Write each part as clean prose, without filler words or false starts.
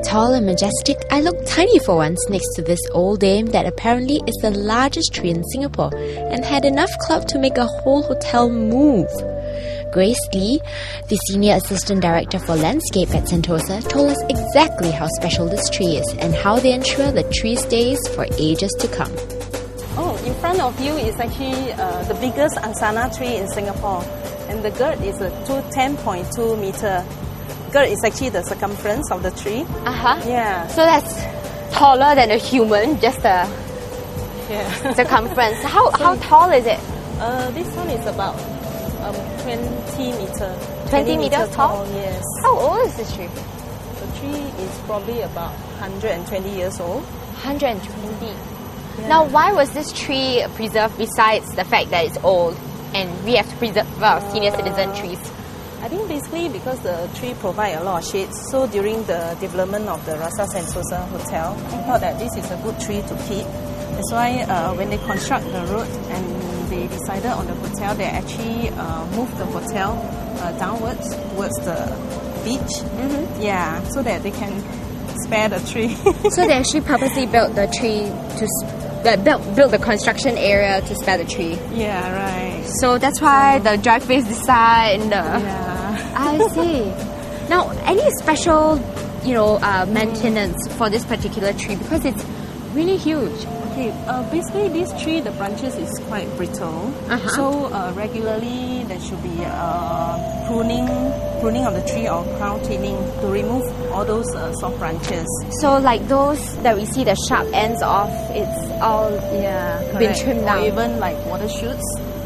Tall and majestic, I look tiny for once next to this old dame that apparently is the largest tree in Singapore and had enough clout to make a whole hotel move. Grace Lee, the Senior Assistant Director for Landscape at Sentosa, told us exactly how special this tree is and how they ensure the tree stays for ages to come. Oh, in front of you is actually the biggest angsana tree in Singapore, and the girth is 10.2 meter. Girth is actually the circumference of the tree. Yeah. So that's taller than a human, just the circumference. How tall is it? This one is about 20 meter. 20 meters tall? Yes. How old is this tree? The tree is probably about 120 years old. 120. Yeah. Now, why was this tree preserved besides the fact that it's old and we have to preserve our senior citizen trees? I think basically because the tree provides a lot of shade. So during the development of the Rasa Sentosa Hotel, I thought that this is a good tree to keep. That's why when they construct the road and they decided on the hotel, they actually moved the hotel downwards towards the beach. Yeah, so that they can spare the tree. So they actually purposely built the tree to build the construction area to spare the tree. Yeah, right. So that's why the driveway is this side and the... Yeah. I see. Now, any special, maintenance for this particular tree because it's really huge? Okay, basically this tree, the branches is quite brittle. So regularly there should be pruning of the tree or crown thinning to remove all those soft branches. So like those that we see the sharp ends of, it's all been trimmed down. Or even like water shoots,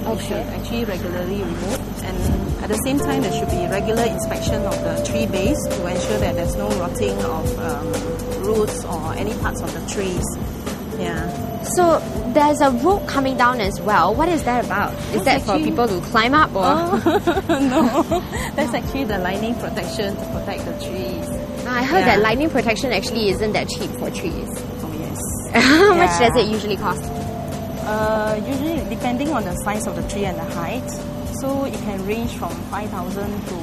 we should actually regularly remove. And at the same time, there should be regular inspection of the tree base to ensure that there's no rotting of roots or any parts of the trees. Yeah. So there's a rope coming down as well. What is that about? Is that for people to climb up or? No, that's actually the lining protection to protect the trees. I heard that lining protection actually isn't that cheap for trees. Oh yes. How much does it usually cost? Usually depending on the size of the tree and the height. So it can range from 5,000 to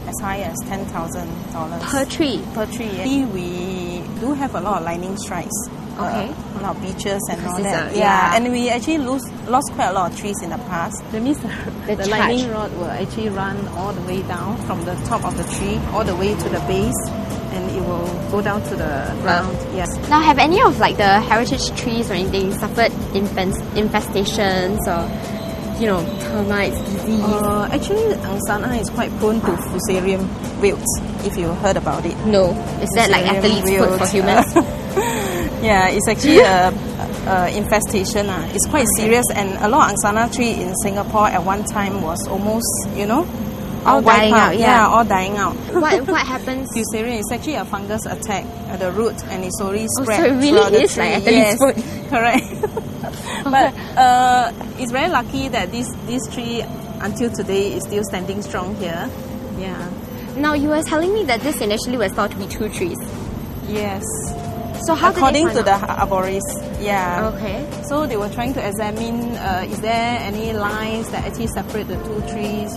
as high as $10,000 per tree. Per tree. We do have a lot of lining strikes. Okay. A lot of beaches and all that. Yeah. And we actually lost quite a lot of trees in the past. That means the lining rod will actually run all the way down from the top of the tree all the way to the base, and it will go down to the ground. Yes. Now, have any of like the heritage trees or anything suffered infestations or termites, disease? Actually, angsana is quite prone to fusarium wilt, if you heard about it. No. Is that like athlete's foot for humans? Yeah, it's actually a infestation. It's quite serious, and a lot of angsana tree in Singapore at one time was almost, all dying out. Yeah, all dying out. What happens? Fusarium is actually a fungus attack at the root, and it's already spread. So it really is like athlete's foot. Correct. But it's very lucky that this tree until today is still standing strong here. Yeah. Now you were telling me that this initially was thought to be 2 trees. Yes. So how according did they to the arborists, yeah. Okay. So they were trying to examine is there any lines that actually separate the 2 trees,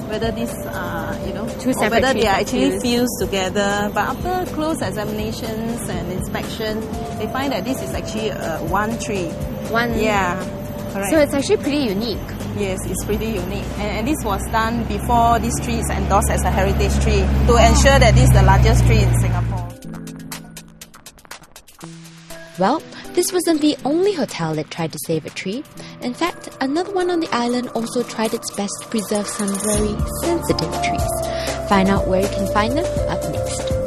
whether these two separate whether trees they are actually fused together. But after close examinations and inspection, they find that this is actually one tree. One. Yeah. Correct. So it's actually pretty unique. Yes, it's pretty unique. And this was done before this tree is endorsed as a heritage tree to ensure that this is the largest tree in Singapore. Well, this wasn't the only hotel that tried to save a tree. In fact, another one on the island also tried its best to preserve some very sensitive trees. Find out where you can find them up next.